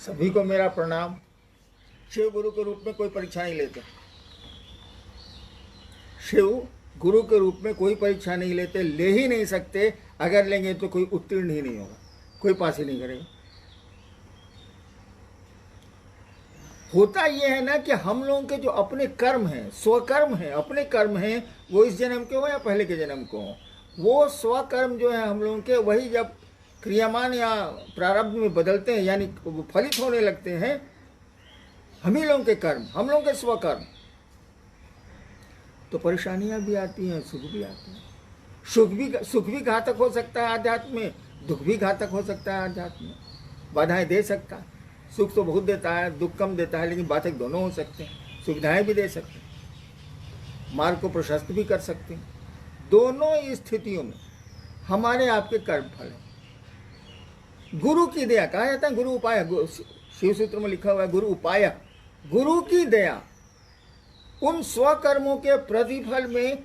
सभी को मेरा प्रणाम। शिव गुरु के रूप में कोई परीक्षा नहीं लेते। शिव गुरु के रूप में कोई परीक्षा नहीं लेते, ले ही नहीं सकते। अगर लेंगे तो कोई उत्तीर्ण ही नहीं होगा, कोई पास ही नहीं करेगा। होता यह है ना कि हम लोगों के जो अपने कर्म हैं, स्वकर्म हैं, अपने कर्म हैं, वो इस जन्म के हो या पहले के जन्म को हो, वो स्वकर्म जो है हम लोगों के, वही जब क्रियामान या प्रारब्ध में बदलते हैं, यानी फलित होने लगते हैं, हम ही लोगों के कर्म, हम लोगों के स्वकर्म, तो परेशानियां भी आती हैं, सुख भी आते हैं। सुख भी घातक हो सकता है आध्यात्म में, दुख भी घातक हो सकता है आध्यात्म में। बाधाएं दे सकता है, सुख तो बहुत देता है, दुख कम देता है, लेकिन बाधक दोनों हो सकते हैं। सुविधाएं भी दे सकते हैं, मार्ग को प्रशस्त भी कर सकते हैं। दोनों स्थितियों में हमारे आपके कर्म फल है। गुरु की दया, कहा जाता है गुरु उपाय, शिव सूत्र में लिखा हुआ है गुरु उपाय। गुरु की दया उन स्वकर्मों के प्रतिफल में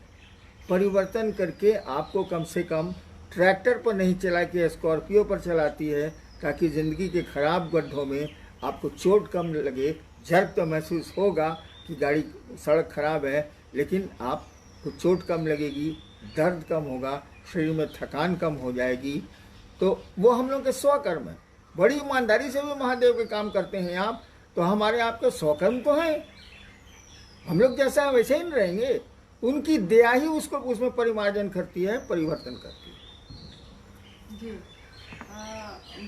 परिवर्तन करके आपको कम से कम ट्रैक्टर पर नहीं चला के स्कॉर्पियो पर चलाती है, ताकि ज़िंदगी के खराब गड्ढों में आपको चोट कम लगे। झर्क तो महसूस होगा कि गाड़ी सड़क खराब है, लेकिन आपको चोट कम लगेगी, दर्द कम होगा, शरीर में थकान कम हो जाएगी। तो वो हम लोग के स्वकर्म है। बड़ी ईमानदारी से भी महादेव के काम करते हैं आप, तो हमारे आपके स्वकर्म तो हैं। हम लोग जैसा है वैसे ही नहीं रहेंगे। उनकी दया ही उसको उसमें परिमार्जन करती है, परिवर्तन करती है। जी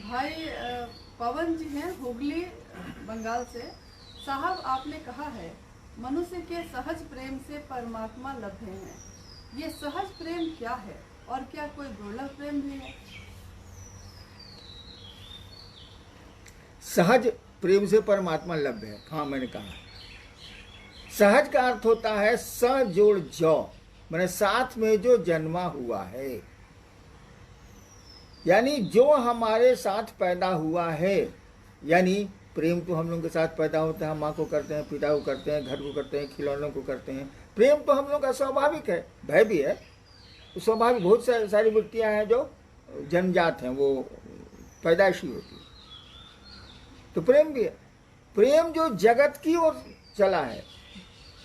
भाई पवन जी हैं हुगली बंगाल से। साहब, आपने कहा है मनुष्य के सहज प्रेम से परमात्मा लभे हैं। ये सहज प्रेम क्या है और क्या कोई दुर्लभ प्रेम भी है? सहज प्रेम से परमात्मा लभ्य है, हाँ मैंने कहा। सहज का अर्थ होता है स जोड़ जो, मैंने साथ में जो जन्मा हुआ है, यानी जो हमारे साथ पैदा हुआ है। यानी प्रेम तो हम लोगों के साथ पैदा होता है, माँ को करते हैं, पिता को करते हैं, घर को करते हैं, खिलौनों को करते हैं। प्रेम तो हम लोग का स्वाभाविक है, भय भी है, तो स्वाभाविक बहुत सारी वृत्तियां हैं जो जन्मजात हैं, वो पैदाइशी होती है। तो प्रेम भी है। प्रेम जो जगत की ओर चला है,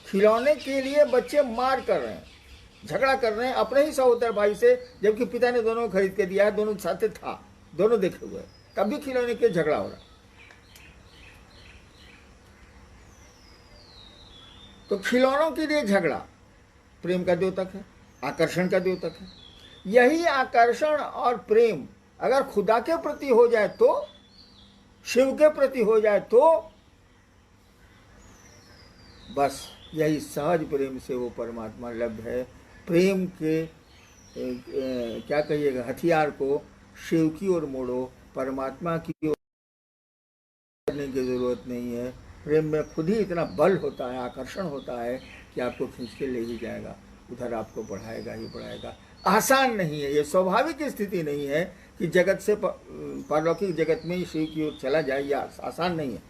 खिलौने के लिए बच्चे मार कर रहे हैं, झगड़ा कर रहे हैं अपने ही सहोदर भाई से, जबकि पिता ने दोनों खरीद के दिया है, दोनों साथ था, दोनों देखे हुए, तब भी खिलौने के झगड़ा हो रहा। तो खिलौनों के लिए झगड़ा प्रेम का द्योतक है, आकर्षण का द्योतक है। यही आकर्षण और प्रेम अगर खुदा के प्रति हो जाए, तो शिव के प्रति हो जाए, तो बस यही सहज प्रेम से वो परमात्मा लभ्य है। प्रेम के क्या कहिएगा, हथियार को शिव की ओर मोड़ो, परमात्मा की ओर करने की जरूरत नहीं है। प्रेम में खुद ही इतना बल होता है, आकर्षण होता है कि आपको खींच के ले ही जाएगा, उधर आपको बढ़ाएगा ही बढ़ाएगा। आसान नहीं है, ये स्वाभाविक स्थिति नहीं है कि जगत से पारलौकिक जगत में शिव की ओर चला जाए, या आसान नहीं है।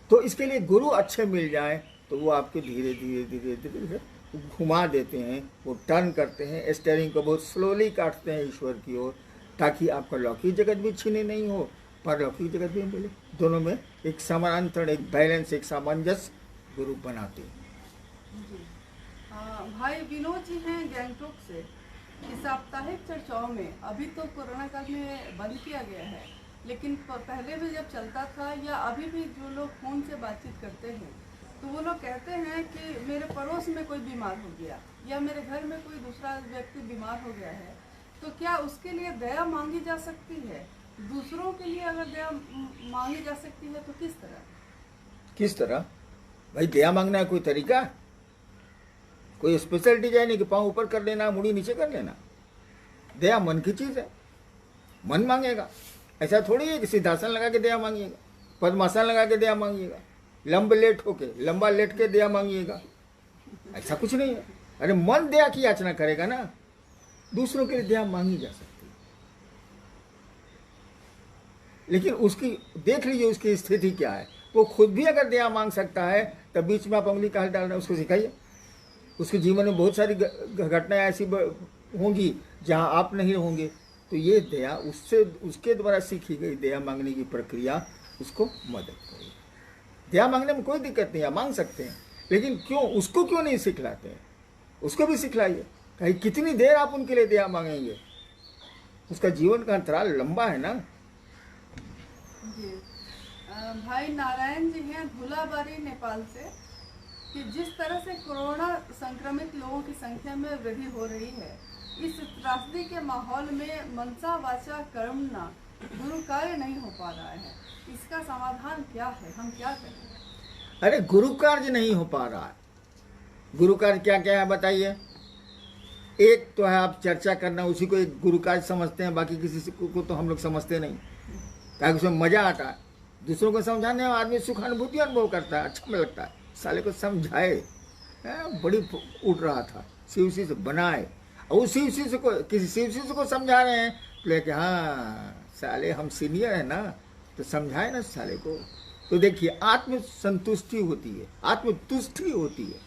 तो इसके लिए गुरु अच्छे मिल जाए तो वो आपके धीरे धीरे धीरे धीरे घुमा देते हैं, वो टर्न करते हैं, स्टीयरिंग को बहुत स्लोली काटते हैं ईश्वर की ओर, ताकि आपका लौकिक जगत भी छीने नहीं हो, परलौकिक जगत भी मिले। दोनों में एक समानांतर, एक बैलेंस, एक सामंजस्य गुरु बनाते हैं। भाई विनोद जी हैं गैंगटॉक से। इस साप्ताहिक चर्चाओं में अभी तो कोरोना काल में बंद किया गया है, लेकिन पहले भी जब चलता था, या अभी भी जो लोग फोन से बातचीत करते हैं, तो वो लोग कहते हैं कि मेरे पड़ोस में कोई बीमार हो गया, या मेरे घर में कोई दूसरा व्यक्ति बीमार हो गया है, तो क्या उसके लिए दया मांगी जा सकती है? दूसरों के लिए अगर दया मांगी जा सकती है तो किस तरह? किस तरह? भाई दया मांगना है कोई तरीका, कोई स्पेशल डिजाइन है कि पाँव ऊपर कर लेना, मुड़ी नीचे कर लेना? दया मन की चीज है, मन मांगेगा। ऐसा थोड़ी है कि सिद्धासन लगा के दया मांगिएगा, पद्मासन लगा के दया मांगिएगा, लंबा लेट के दया मांगिएगा, ऐसा कुछ नहीं है। अरे मन दया की याचना करेगा ना, दूसरों के लिए दया मांगी जा सकती है, लेकिन उसकी देख लीजिए उसकी स्थिति क्या है। वो खुद भी अगर दया मांग सकता है, तब बीच में आप उंगली काहे डाल रहे हैं? उसको सिखाइए। उसके जीवन में बहुत सारी घटनाएं ऐसी होंगी जहां आप नहीं होंगे, तो ये दया उससे उसके द्वारा सीखी गई दया मांगने की प्रक्रिया उसको मदद करेगी। दया मांगने में कोई दिक्कत नहीं है, मांग सकते हैं, लेकिन क्यों उसको क्यों नहीं सिखलाते हैं? उसको भी सिखलाइए। कहीं कितनी देर आप उनके लिए दया मांगेंगे? उसका जीवन का अंतराल लंबा है ना। जी भाई नारायण जी हैं धुलाबारी नेपाल से, कि जिस तरह से कोरोना संक्रमित लोगों की संख्या में वृद्धि हो रही है, इस त्रासदी के माहौल में मनसा वाचा कर्मणा गुरु कार्य नहीं हो पा रहा है, इसका समाधान क्या है? हम क्या करें? अरे गुरु कार्य नहीं हो पा रहा है। गुरु कार्य क्या क्या है बताइए? एक तो है आप चर्चा करना, उसी को एक गुरु कार्य समझते हैं, बाकी किसी को तो हम लोग समझते नहीं, ताकि उसमें मजा आता है। दूसरों को समझाने में आदमी सुखानुभूति अनुभव करता है, अच्छा में लगता है। साले को समझाए, बड़ी उठ रहा था, शिव से बनाए, और उस शिव से को किसी शिव से को समझा रहे हैं, तो लेके हाँ साले हम सीनियर है ना, तो समझाए ना साले को। तो देखिए आत्म संतुष्टि होती है, आत्मतुष्टि होती है,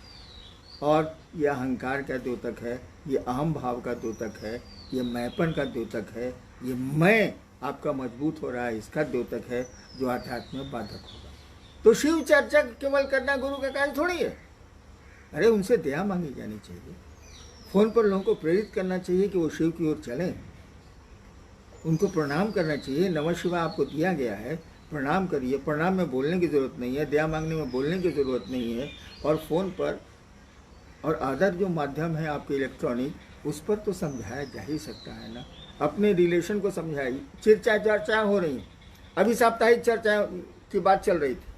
और ये अहंकार का द्योतक है, ये अहम भाव का द्योतक है, ये मैंपन का द्योतक है, ये मैं आपका मजबूत हो रहा है, इसका द्योतक है, जो आध्यात्म में बाधक होगा। तो शिव चर्चा केवल करना गुरु का कार्य थोड़ी है। अरे उनसे दया मांगी जानी चाहिए, फोन पर लोगों को प्रेरित करना चाहिए कि वो शिव की ओर चलें, उनको प्रणाम करना चाहिए। नमः शिवाय आपको दिया गया है, प्रणाम करिए। प्रणाम में बोलने की ज़रूरत नहीं है, दया मांगने में बोलने की ज़रूरत नहीं है। और फ़ोन पर और अदर जो माध्यम है आपके इलेक्ट्रॉनिक, उस पर तो समझाया जा ही सकता है ना। अपने रिलेशन को समझाइए। चर्चा हो रही है, अभी साप्ताहिक चर्चा की बात चल रही थी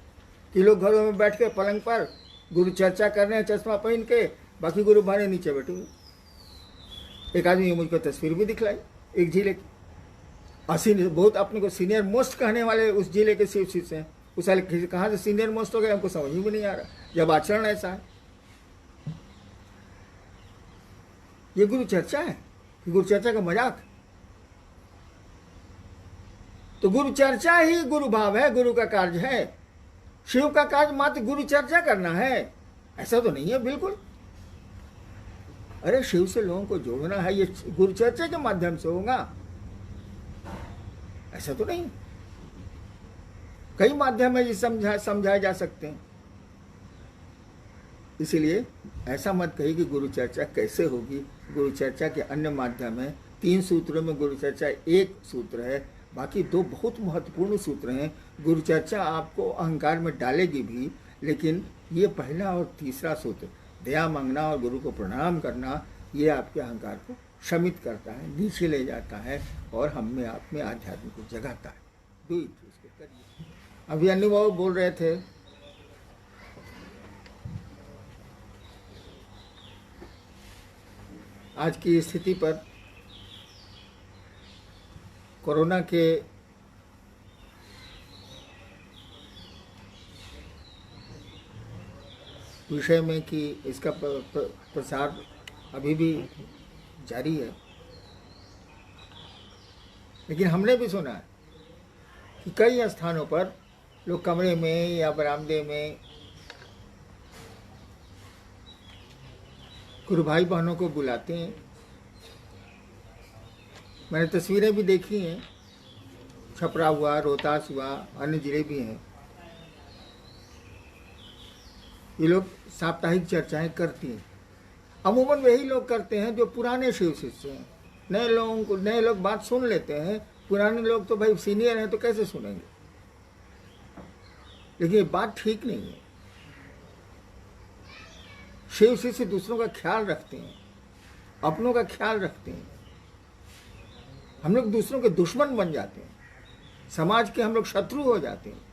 कि लोग घरों में बैठ के पलंग पर गुरु चर्चा कर रहे हैं चश्मा पहन के, बाकी गुरु भाने नीचे बैठे हुए। एक आदमी मुझको तस्वीर भी दिखलाई एक जिले की, बहुत अपने को सीनियर मोस्ट कहने वाले उस जिले के शिव शिष्य हैं। उस साल कहाँ से सीनियर मोस्ट हो गए हमको समझ में नहीं आ रहा, जब आचरण ऐसा है। ये गुरु चर्चा है, गुरु चर्चा का मजाक? तो गुरु चर्चा ही गुरु भाव है, गुरु का कार्य है। शिव का कार्य मात्र गुरु चर्चा करना है, ऐसा तो नहीं है बिल्कुल। अरे शिव से लोगों को जोड़ना है, ये गुरु चर्चा के माध्यम से होगा, ऐसा तो नहीं। कई माध्यम है जिसे समझाए जा सकते हैं। इसीलिए ऐसा मत कहिए कि गुरु चर्चा कैसे होगी। गुरु चर्चा के अन्य माध्यम है। 3 सूत्रों में गुरु चर्चा एक सूत्र है, बाकी 2 बहुत महत्वपूर्ण सूत्र हैं। गुरु चर्चा आपको अहंकार में डालेगी भी, लेकिन ये पहला और तीसरा सूत्र, दया मांगना और गुरु को प्रणाम करना, ये आपके अहंकार को शमित करता है, नीचे ले जाता है, और हम में आप में आध्यात्म को जगाता है। डू इट, इसको करिए। अभी अनुभव बोल रहे थे, आज की स्थिति पर, कोरोना के विषय में कि इसका प्रसार अभी भी जारी है, लेकिन हमने भी सुना है कि कई स्थानों पर लोग कमरे में या बरामदे में गुरु भाई बहनों को बुलाते हैं। मैंने तस्वीरें भी देखी हैं, छपरा हुआ, रोहतास हुआ, अन्य जिले भी हैं। ये लोग साप्ताहिक चर्चाएं करती हैं। अमूमन वही लोग करते हैं जो पुराने शिव शिष्य हैं। नए लोग बात सुन लेते हैं, पुराने लोग तो भाई सीनियर हैं तो कैसे सुनेंगे। लेकिन ये बात ठीक नहीं है। शिव शिष्य दूसरों का ख्याल रखते हैं, अपनों का ख्याल रखते हैं। हम लोग दूसरों के दुश्मन बन जाते हैं, समाज के हम लोग शत्रु हो जाते हैं।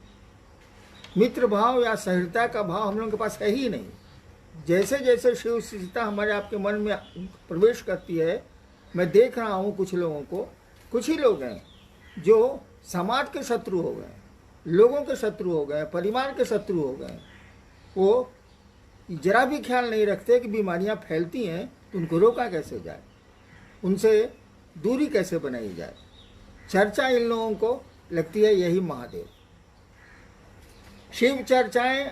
मित्र भाव या सहृदयता का भाव हम लोगों के पास है ही नहीं। जैसे जैसे शिव शिष्यता हमारे आपके मन में प्रवेश करती है, मैं देख रहा हूँ कुछ लोगों को, कुछ ही लोग हैं जो समाज के शत्रु हो गए, लोगों के शत्रु हो गए, परिवार के शत्रु हो गए। वो जरा भी ख्याल नहीं रखते कि बीमारियां फैलती हैं तो उनको रोका कैसे जाए, उनसे दूरी कैसे बनाई जाए। चर्चा इन लोगों को लगती है यही महादेव। शिव चर्चाएं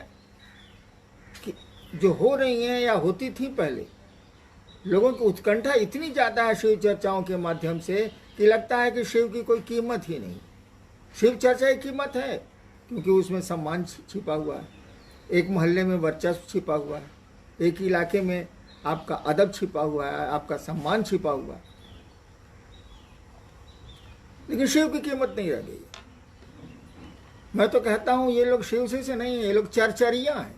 जो हो रही हैं या होती थी पहले, लोगों की उत्कंठा इतनी ज़्यादा है शिव चर्चाओं के माध्यम से कि लगता है कि शिव की कोई कीमत ही नहीं। शिव चर्चा की कीमत है, क्योंकि उसमें सम्मान छिपा हुआ है, एक मोहल्ले में वर्चस्व छिपा हुआ है, एक इलाके में आपका अदब छिपा हुआ है, आपका सम्मान छिपा हुआ है। लेकिन शिव की कीमत नहीं रह गई। मैं तो कहता हूं ये लोग शिव शिष्य नहीं है, ये लोग चरचरिया हैं,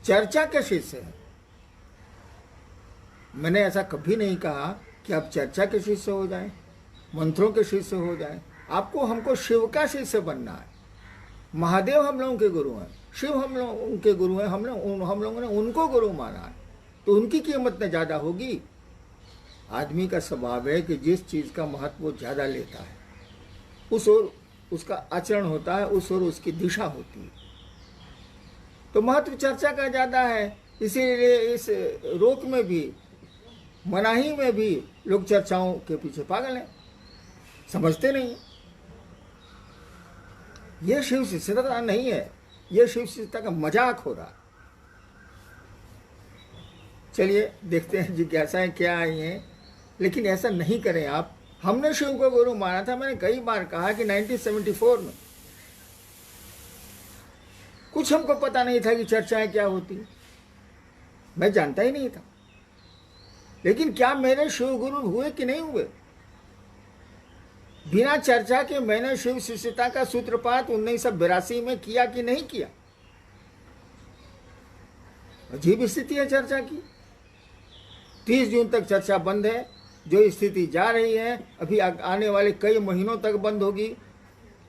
चर्चा के शिष्य हैं। मैंने ऐसा कभी नहीं कहा कि आप चर्चा के शिष्य हो जाएं, मंत्रों के शिष्य हो जाएं। आपको हमको शिव का शिष्य बनना है। महादेव हम लोगों के गुरु हैं, शिव हम लोगों के गुरु हैं, हम लोगों ने उनको गुरु माना है, तो उनकी कीमत न ज़्यादा होगी। आदमी का स्वभाव है कि जिस चीज़ का महत्व वो ज़्यादा लेता है, उस ओर उसका आचरण होता है, उस ओर उसकी दिशा होती है। तो महत्व चर्चा का ज़्यादा है, इसीलिए इस रोक में भी, मनाही में भी लोग चर्चाओं के पीछे पागल हैं, समझते नहीं। यह शिव शिष्यता नहीं है, यह शिव शिष्यता का मजाक हो रहा। चलिए देखते हैं जिज्ञासाएं क्या आई हैं, लेकिन ऐसा नहीं करें आप। हमने शिव को गुरु माना था। मैंने कई बार कहा कि 1974 में कुछ हमको पता नहीं था कि चर्चाएं क्या होती, मैं जानता ही नहीं था। लेकिन क्या मेरे शिव गुरु हुए कि नहीं हुए? बिना चर्चा के मैंने शिव शिष्यता का सूत्रपात 1982 में किया कि नहीं किया? अजीब स्थिति है चर्चा की। 30 जून तक चर्चा बंद है। जो स्थिति जा रही है अभी आने वाले कई महीनों तक बंद होगी।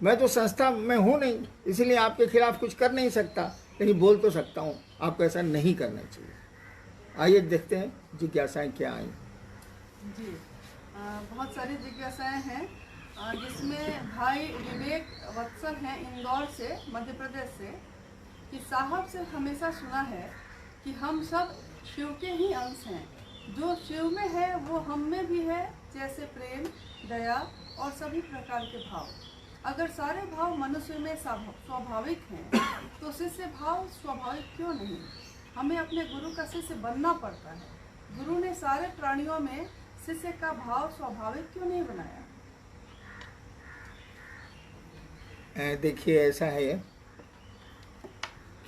मैं तो संस्था में हूं नहीं, इसलिए आपके खिलाफ कुछ कर नहीं सकता, लेकिन बोल तो सकता हूं आपको ऐसा नहीं करना चाहिए। आइए देखते हैं जिज्ञासाएं क्या आई। जी, बहुत सारी जिज्ञासाएं हैं, जिसमें भाई विवेक वत्सल हैं इंदौर से, मध्य प्रदेश से, कि साहब से हमेशा सुना है कि हम सब शिव के ही अंश हैं। जो शिव में है वो हम में भी है, जैसे प्रेम, दया और सभी प्रकार के भाव। अगर सारे भाव मनुष्य में स्वाभाविक हैं, तो शिष्य भाव स्वाभाविक क्यों नहीं? हमें अपने गुरु का शिष्य बनना पड़ता है। गुरु ने सारे प्राणियों में शिष्य का भाव स्वाभाविक क्यों नहीं बनाया? देखिए, ऐसा है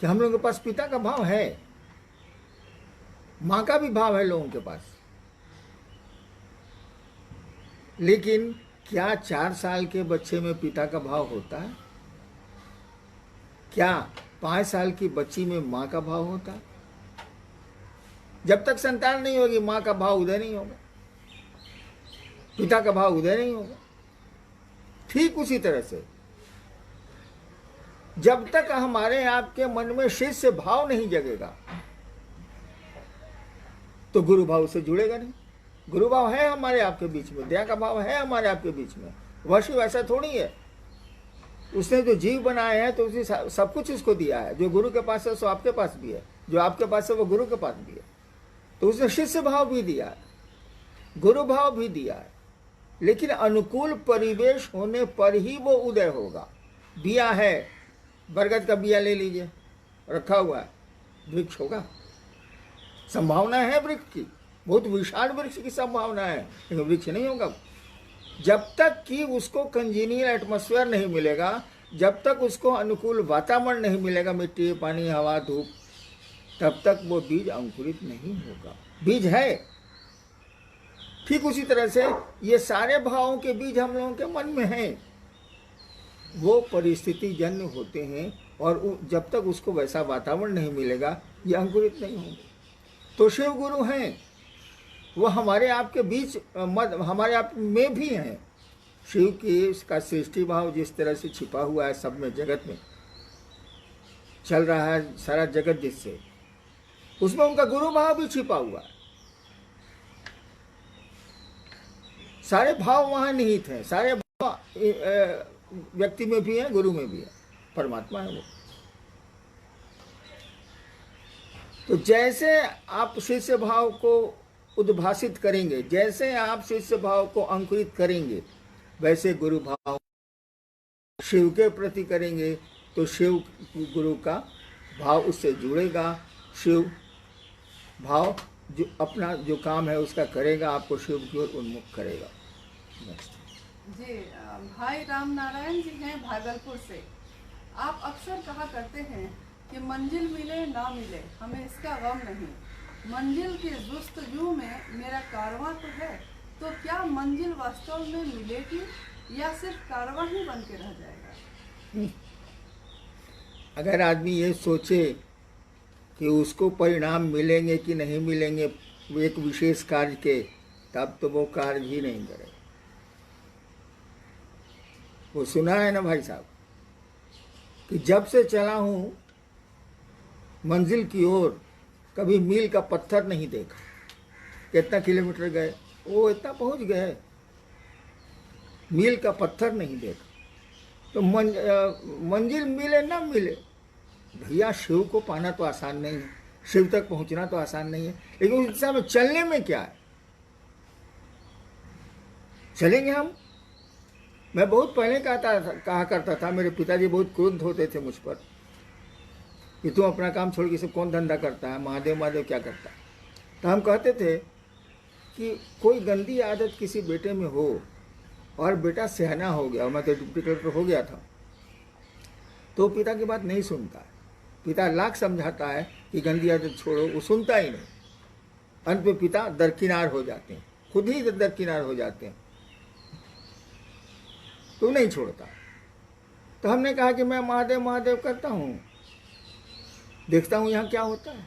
कि हम लोगों के पास पिता का भाव है, माँ का भी भाव है लोगों के पास। लेकिन क्या 4 साल के बच्चे में पिता का भाव होता है? क्या 5 साल की बच्ची में माँ का भाव होता है? जब तक संतान नहीं होगी माँ का भाव उदय नहीं होगा, पिता का भाव उदय नहीं होगा। ठीक उसी तरह से जब तक हमारे आपके मन में शिष्य भाव नहीं जगेगा तो गुरु भाव से जुड़ेगा नहीं। गुरु भाव है हमारे आपके बीच में, दया का भाव है हमारे आपके बीच में। वह शिव ऐसा थोड़ी है, उसने जो जीव बनाए हैं तो उसने सब कुछ उसको दिया है। जो गुरु के पास है सो आपके पास भी है, जो आपके पास है वो गुरु के पास भी है। तो उसने शिष्य भाव भी दिया है, गुरु भाव भी दिया है, लेकिन अनुकूल परिवेश होने पर ही वो उदय होगा। बिया है, बरगद का बिया ले लीजिए, रखा हुआ है, वृक्ष होगा, संभावना है वृक्ष की, बहुत विशाल वृक्ष की संभावना है, लेकिन वृक्ष नहीं होगा। जब तक कि उसको कंजीनियल एटमॉस्फेयर नहीं मिलेगा, जब तक उसको अनुकूल वातावरण नहीं मिलेगा, मिट्टी, पानी, हवा, धूप, तब तक वो बीज अंकुरित नहीं होगा। बीज है। ठीक उसी तरह से ये सारे भावों के बीज हम लोगों के मन में हैं, वो परिस्थिति जन्य होते हैं, और जब तक उसको वैसा वातावरण नहीं मिलेगा ये अंकुरित नहीं होंगे। तो शिव गुरु हैं, वो हमारे आपके बीच हमारे आप में भी हैं। शिव की इसका सृष्टि भाव जिस तरह से छिपा हुआ है सब में, जगत में चल रहा है सारा जगत, जिससे उसमें उनका गुरु भाव भी छिपा हुआ है। सारे भाव वहां निहित हैं, सारे भाव व्यक्ति में भी है, गुरु में भी है, परमात्मा है वो। तो जैसे आप शिष्य भाव को उद्भासित करेंगे, जैसे आप शिष्य भाव को अंकुरित करेंगे, वैसे गुरु भाव शिव के प्रति करेंगे तो शिव गुरु का भाव उससे जुड़ेगा। शिव भाव जो अपना जो काम है उसका करेगा, आपको शिव की ओर उन्मुख करेगा। नेक्स्ट। जी भाई राम नारायण जी हैं भागलपुर से। आप अक्सर कहा करते हैं कि मंजिल मिले ना मिले हमें इसका गम नहीं, मंजिल की जुस्तजू में मेरा कारवां तो है। तो क्या मंजिल वास्तव में मिलेगी या सिर्फ कारवां ही बन के रह जाएगा? अगर आदमी ये सोचे कि उसको परिणाम मिलेंगे कि नहीं मिलेंगे एक विशेष कार्य के, तब तो वो कार्य ही नहीं करे। वो सुना है ना भाई साहब कि जब से चला हूँ मंजिल की ओर, कभी मील का पत्थर नहीं देखा। कितना किलोमीटर गए, वो इतना पहुँच गए, मील का पत्थर नहीं देखा। तो मंजिल मिले ना मिले, भैया शिव को पाना तो आसान नहीं है, शिव तक पहुंचना तो आसान नहीं है, लेकिन उस दिशा में चलने में क्या है। चलेंगे हम। मैं बहुत पहले कहा करता था, मेरे पिताजी बहुत क्रुद्ध होते थे मुझ पर कि तुम अपना काम छोड़ के सब कौन धंधा करता है, महादेव महादेव क्या करता है। तो हम कहते थे कि कोई गंदी आदत किसी बेटे में हो और बेटा सयाना हो गया, और मैं तो डिप्टी कलेक्टर हो गया था, तो पिता की बात नहीं सुनता है। पिता लाख समझाता है कि गंदी आदत छोड़ो, वो सुनता ही नहीं। अंत में पिता दरकिनार हो जाते हैं, खुद ही दरकिनार हो जाते हैं, तो नहीं छोड़ता। तो हमने कहा कि मैं महादेव महादेव करता हूँ, देखता हूँ यहाँ क्या होता है।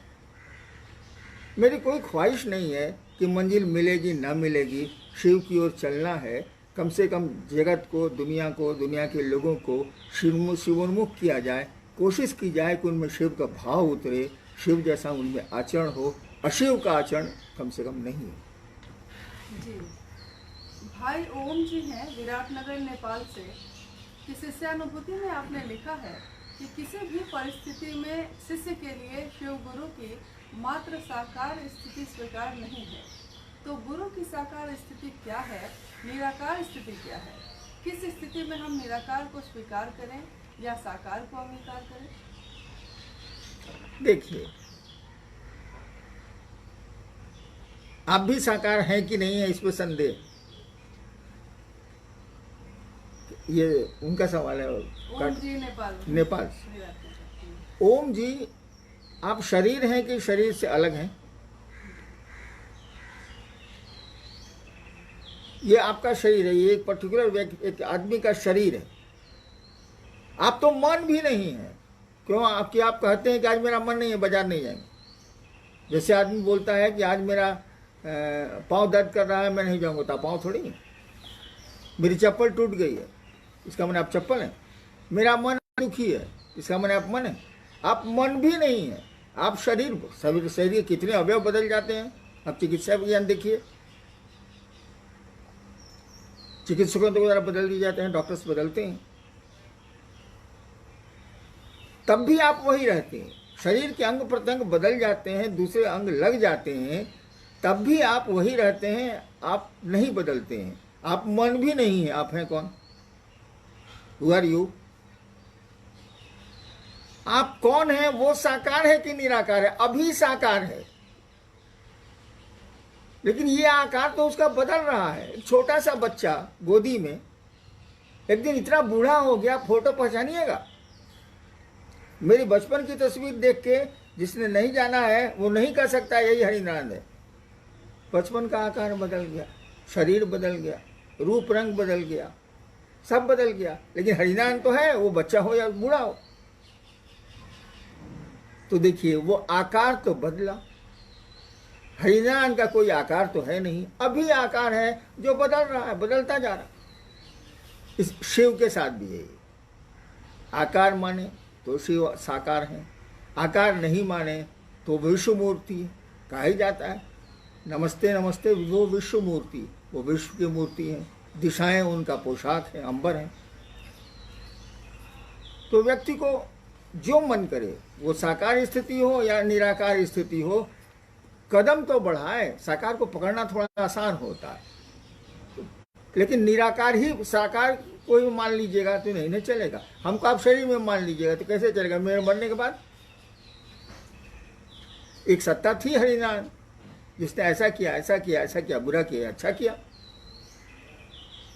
मेरी कोई ख्वाहिश नहीं है कि मंजिल मिलेगी ना मिलेगी, शिव की ओर चलना है। कम से कम जगत को, दुनिया के लोगों को शिवोन्मुख किया जाए, कोशिश की जाए कि उनमें शिव का भाव उतरे, शिव जैसा उनमें आचरण हो, अशिव का आचरण कम से कम नहीं है। जी भाई ओम जी हैं विराटनगर नेपाल से। कि शिष्यानुभूति में आपने लिखा है कि किसी भी परिस्थिति में शिष्य के लिए शिव गुरु की मात्र साकार स्थिति स्वीकार नहीं है। तो गुरु की साकार स्थिति क्या है, निराकार स्थिति क्या है? किस स्थिति में हम निराकार को स्वीकार करें या साकार को अंगीकार करें? देखिए, आप भी साकार हैं कि नहीं है, इस पर संदेह। ये उनका सवाल है। ओम जी नेपाल से। ओम जी, आप शरीर हैं कि शरीर से अलग हैं? ये आपका शरीर है, ये एक पर्टिकुलर व्यक्ति, एक आदमी का शरीर है। आप तो मन भी नहीं है। क्यों? आपकी आप कहते हैं कि आज मेरा मन नहीं है, बाजार नहीं जाएंगे। जैसे आदमी बोलता है कि आज मेरा पाँव दर्द कर रहा है, मैं नहीं जाऊंगा, तो पाँव थोड़ी है। मेरी चप्पल टूट गई है, इसका मन आप चप्पल है। मेरा मन दुखी है, इसका मन आप मन है। आप मन भी नहीं है, आप शरीर। शरीर के कितने अवयव बदल जाते हैं। आप चिकित्सा विज्ञान देखिए, चिकित्सकों के द्वारा बदल दिए जाते हैं, डॉक्टर्स बदलते हैं, तब भी आप वही रहते हैं। शरीर के अंग प्रत्यंग बदल जाते हैं, दूसरे अंग लग जाते हैं, तब भी आप वही रहते हैं, आप नहीं बदलते हैं। आप मन भी नहीं है, आप हैं कौन? Who are you? आप कौन है? वो साकार है कि निराकार है? अभी साकार है, लेकिन ये आकार तो उसका बदल रहा है। एक छोटा सा बच्चा गोदी में एक दिन इतना बूढ़ा हो गया, फोटो पहचानिएगा। मेरी बचपन की तस्वीर देख के जिसने नहीं जाना है वो नहीं कह सकता यही हरिनारायण है। बचपन का आकार बदल गया, शरीर बदल गया, रूप रंग बदल गया, सब बदल गया, लेकिन हरिनारायण तो है, वो बच्चा हो या बूढ़ा हो। तो देखिए, वो आकार तो बदला, हरिनारायण का कोई आकार तो है नहीं। अभी आकार है जो बदल रहा है, बदलता जा रहा है। इस शिव के साथ भी यही, आकार माने तो शिव साकार है, आकार नहीं माने तो विश्व मूर्ति है। कहा ही जाता है नमस्ते नमस्ते, वो विश्व मूर्ति, वो विश्व की मूर्ति है, दिशाएं उनका पोशाक है, अंबर है। तो व्यक्ति को जो मन करे, वो साकार स्थिति हो या निराकार स्थिति हो, कदम तो बढ़ाए। साकार को पकड़ना थोड़ा आसान होता है, लेकिन निराकार ही साकार कोई भी मान लीजिएगा तो नहीं चलेगा। हमको आप शरीर में मान लीजिएगा तो कैसे चलेगा? मेरे मरने के बाद एक सत्ता थी हरिनारायण, जिसने ऐसा किया, ऐसा किया, ऐसा किया, बुरा किया, अच्छा किया।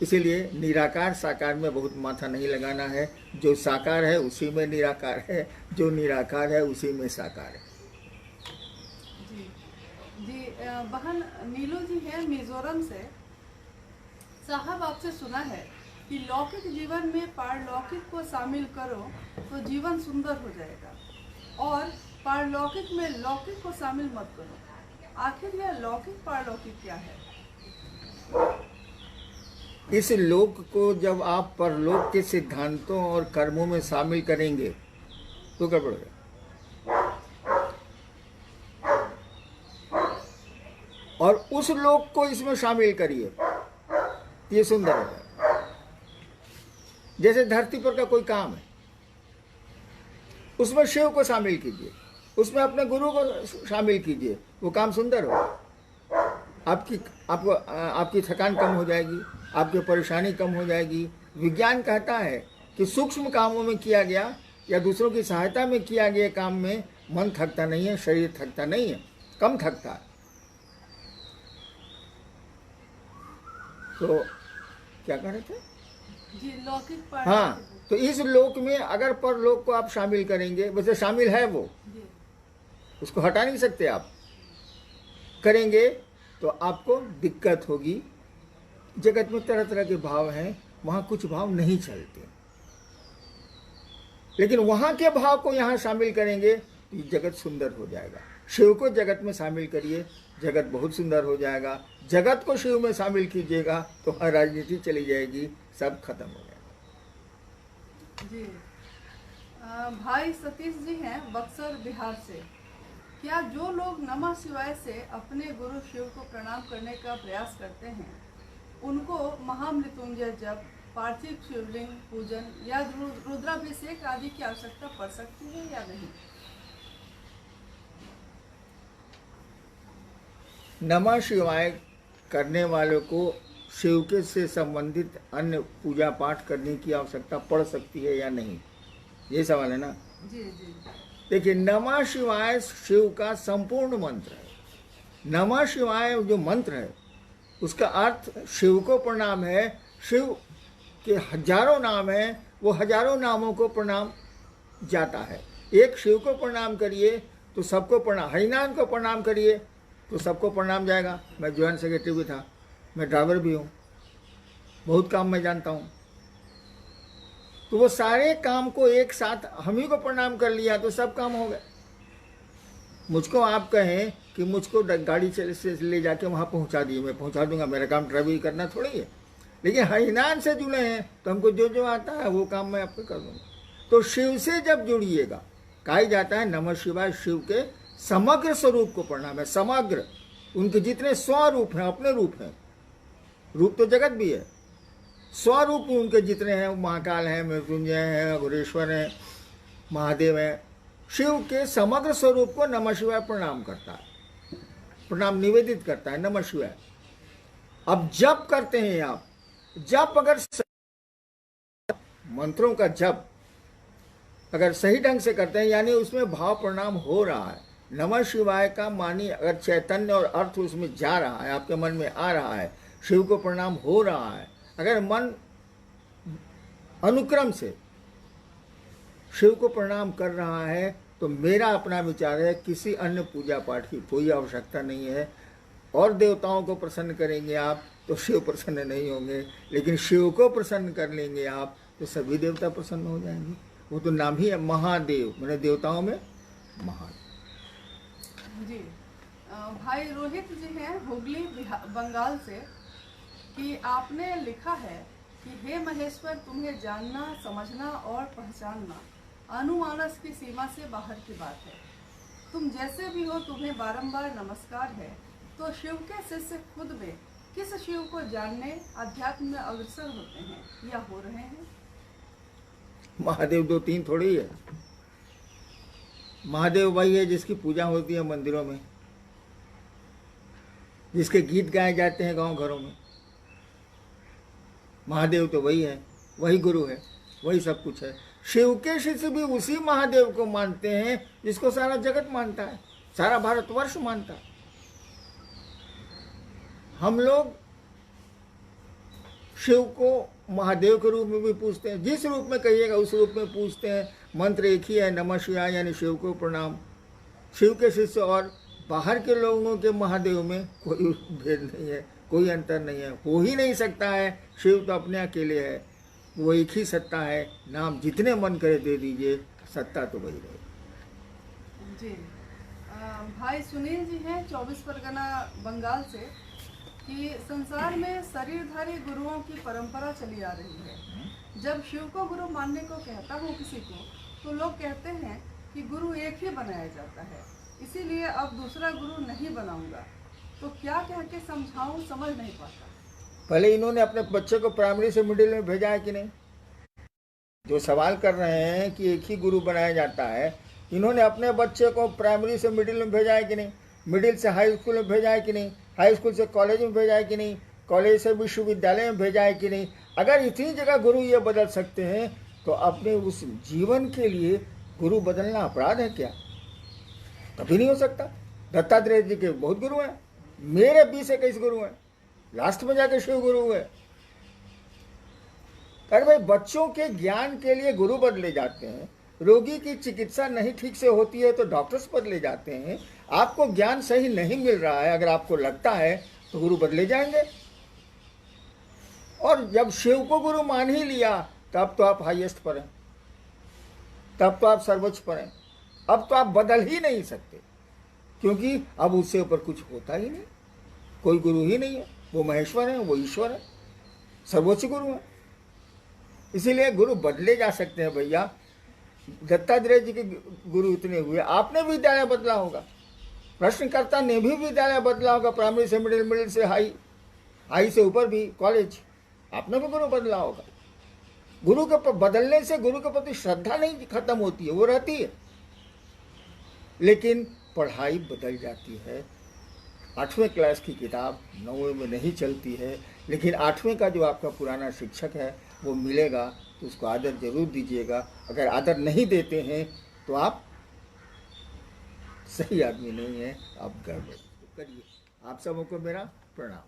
इसीलिए निराकार साकार में बहुत माथा नहीं लगाना है। जो साकार है उसी में निराकार है, जो निराकार है उसी में साकार है। जी जी। बहन नीलू जी हैं मिजोरम से। साहब आपसे सुना है कि लौकिक जीवन में पारलौकिक को शामिल करो तो जीवन सुंदर हो जाएगा, और पारलौकिक में लौकिक को शामिल मत करो। आखिर यह लौकिक पारलौकिक क्या है? इस लोक को जब आप परलोक के सिद्धांतों और कर्मों में शामिल करेंगे तो गड़बड़ है। और उस लोक को इसमें शामिल करिए, ये सुंदर है। जैसे धरती पर का कोई काम है, उसमें शिव को शामिल कीजिए, उसमें अपने गुरु को शामिल कीजिए, वो काम सुंदर हो। आपकी थकान कम हो जाएगी, आपकी परेशानी कम हो जाएगी। विज्ञान कहता है कि सूक्ष्म कामों में किया गया या दूसरों की सहायता में किया गया काम में मन थकता नहीं है, शरीर थकता नहीं है, कम थकता है। तो क्या कह रहे थे जी? लौकिक हाँ, तो इस लोक में अगर परलोक को आप शामिल करेंगे, वैसे शामिल है वो, उसको हटा नहीं सकते आप, करेंगे तो आपको दिक्कत होगी। जगत में तरह तरह के भाव हैं, वहां कुछ भाव नहीं चलते, लेकिन वहां के भाव को यहां शामिल करेंगे तो ये जगत सुंदर हो जाएगा। शिव को जगत में शामिल करिए, जगत बहुत सुंदर हो जाएगा। जगत को शिव में शामिल कीजिएगा तो हर राजनीति चली जाएगी, सब खत्म हो जाएगा। जी। भाई सतीश जी हैं बक्सर बिहार से। क्या जो लोग नमः शिवाय से अपने गुरु शिव को प्रणाम करने का प्रयास करते हैं, उनको महामृत्युंजय जप, पार्थिव शिवलिंग पूजन या रुद्राभिषेक आदि की आवश्यकता पड़ सकती है या नहीं? नमः शिवाय करने वालों को शिव के से संबंधित अन्य पूजा पाठ करने की आवश्यकता पड़ सकती है या नहीं, ये सवाल है ना? जी जी। देखिए, नमः शिवाय शिव का संपूर्ण मंत्र है। नमः शिवाय जो मंत्र है उसका अर्थ शिव को प्रणाम है। शिव के हजारों नाम हैं, वो हजारों नामों को प्रणाम जाता है। एक शिव को प्रणाम करिए तो सबको प्रणाम, हरिनाम को प्रणाम करिए तो सबको प्रणाम जाएगा। मैं ज्वाइंट सेक्रेटरी भी था, मैं ड्राइवर भी हूँ, बहुत काम मैं जानता हूँ। तो वो सारे काम को एक साथ हम ही को प्रणाम कर लिया तो सब काम हो गए। मुझको आप कहें कि मुझको गाड़ी से ले जाके वहाँ पहुँचा दिए, मैं पहुँचा दूंगा, मेरा काम ड्राइवरी करना थोड़ी है। लेकिन हरिनाम से जुड़े हैं तो हमको जो जो आता है वो काम मैं आपको कर दूंगा। तो शिव से जब जुड़िएगा, कहा जाता है नमः शिवाय शिव के समग्र स्वरूप को प्रणाम है। समग्र, उनके जितने स्वरूप हैं, अपने रूप हैं, रूप तो जगत भी है, स्वरूप उनके जितने हैं, महाकाल हैं, मृत्युंजय हैं, अघोरेश्वर हैं, महादेव हैं, शिव के समग्र स्वरूप को नमः शिवाय प्रणाम करता है, प्रणाम निवेदित करता है नमः शिवाय। अब जप करते हैं आप, जप अगर मंत्रों का जप अगर सही ढंग से करते हैं, यानी उसमें भाव प्रणाम हो रहा है, नमः शिवाय का मानी अगर चैतन्य और अर्थ उसमें जा रहा है, आपके मन में आ रहा है, शिव को प्रणाम हो रहा है, अगर मन अनुक्रम से शिव को प्रणाम कर रहा है, तो मेरा अपना विचार है किसी अन्य पूजा पाठ की कोई आवश्यकता नहीं है। और देवताओं को प्रसन्न करेंगे आप तो शिव प्रसन्न नहीं होंगे, लेकिन शिव को प्रसन्न कर लेंगे आप तो सभी देवता प्रसन्न हो जाएंगे। वो तो नाम ही है महादेव, मैंने देवताओं में महादेव। जी। भाई रोहित जी हैं हुगली बंगाल से कि आपने लिखा है कि हे महेश्वर, तुम्हें जानना, समझना और पहचानना अनुमानस की सीमा से बाहर की बात है। तुम जैसे भी हो, तुम्हें बारंबार नमस्कार है। तो शिव के शिष्य खुद में किस शिव को जानने अध्यात्म में अग्रसर होते हैं या हो रहे हैं? महादेव दो तीन थोड़ी है। महादेव वही है जिसकी पूजा होती है मंदिरों में, जिसके गीत गाए जाते हैं गांव घरों में। महादेव तो वही है, वही गुरु है, वही सब कुछ है। शिव के शिष्य भी उसी महादेव को मानते हैं जिसको सारा जगत मानता है, सारा भारतवर्ष मानता है। हम लोग शिव को महादेव के रूप में भी पूजते हैं, जिस रूप में कहिएगा उस रूप में पूजते हैं। मंत्र एक ही है, नमः शिवाय, यानी शिव को प्रणाम। शिव के शिष्य और बाहर के लोगों के महादेव में कोई भेद नहीं है, कोई अंतर नहीं है, हो ही नहीं सकता है। शिव तो अपने अकेले है, वो एक ही सत्ता है। नाम जितने मन करे दे दीजिए, सत्ता तो वही रहे। जी भाई सुनील जी हैं 24 परगना बंगाल से, कि संसार में शरीरधारी गुरुओं की परंपरा चली आ रही है। जब शिव को गुरु मानने को कहता हूँ किसी को, तो लोग कहते हैं कि गुरु एक ही बनाया जाता है, इसीलिए अब दूसरा गुरु नहीं बनाऊंगा। तो क्या कह के समझाऊं, समझ नहीं पाता। पहले इन्होंने अपने बच्चे को प्राइमरी से मिडिल में भेजा है कि नहीं? जो सवाल कर रहे हैं कि एक ही गुरु बनाया जाता है, इन्होंने अपने बच्चे को प्राइमरी से मिडिल में भेजा है कि नहीं? मिडिल से हाई स्कूल में भेजा है कि नहीं? हाई स्कूल से कॉलेज में भेजा है कि नहीं? कॉलेज से विश्वविद्यालय में भेजा है कि नहीं? अगर इतनी जगह गुरु ये बदल सकते हैं, तो अपने उस जीवन के लिए गुरु बदलना अपराध है क्या? कभी नहीं हो सकता। दत्तात्रेय जी के बहुत गुरु हैं, मेरे 20-21 गुरु हैं, लास्ट में जाके शिव गुरु हुए। अरे भाई, बच्चों के ज्ञान के लिए गुरु बदले जाते हैं, रोगी की चिकित्सा नहीं ठीक से होती है तो डॉक्टर्स बदले जाते हैं। आपको ज्ञान सही नहीं मिल रहा है, अगर आपको लगता है तो गुरु बदले जाएंगे। और जब शिव को गुरु मान ही लिया, तब तो आप हाईएस्ट पर हैं, तब तो आप सर्वोच्च पर हैं। अब तो आप बदल ही नहीं सकते, क्योंकि अब उससे ऊपर कुछ होता ही नहीं, कोई गुरु ही नहीं है। वो महेश्वर है, वो ईश्वर है, सर्वोच्च गुरु है। इसीलिए गुरु बदले जा सकते हैं भैया। दत्तात्रेय जी के गुरु इतने हुए, आपने भी विद्यालय बदला होगा, प्रश्नकर्ता ने भी विद्यालय बदला होगा, प्राइमरी से मिडिल, मिडिल से हाई, हाई से ऊपर भी कॉलेज, आपने भी गुरु बदला होगा। गुरु के बदलने से गुरु के प्रति श्रद्धा नहीं खत्म होती है, वो रहती है, लेकिन पढ़ाई बदल जाती है। 8वें क्लास की किताब 9वें में नहीं चलती है, लेकिन 8वें का जो आपका पुराना शिक्षक है वो मिलेगा, तो उसको आदर जरूर दीजिएगा। अगर आदर नहीं देते हैं तो आप सही आदमी नहीं हैं, आप गड़बड़ करिए। आप सबों को मेरा प्रणाम।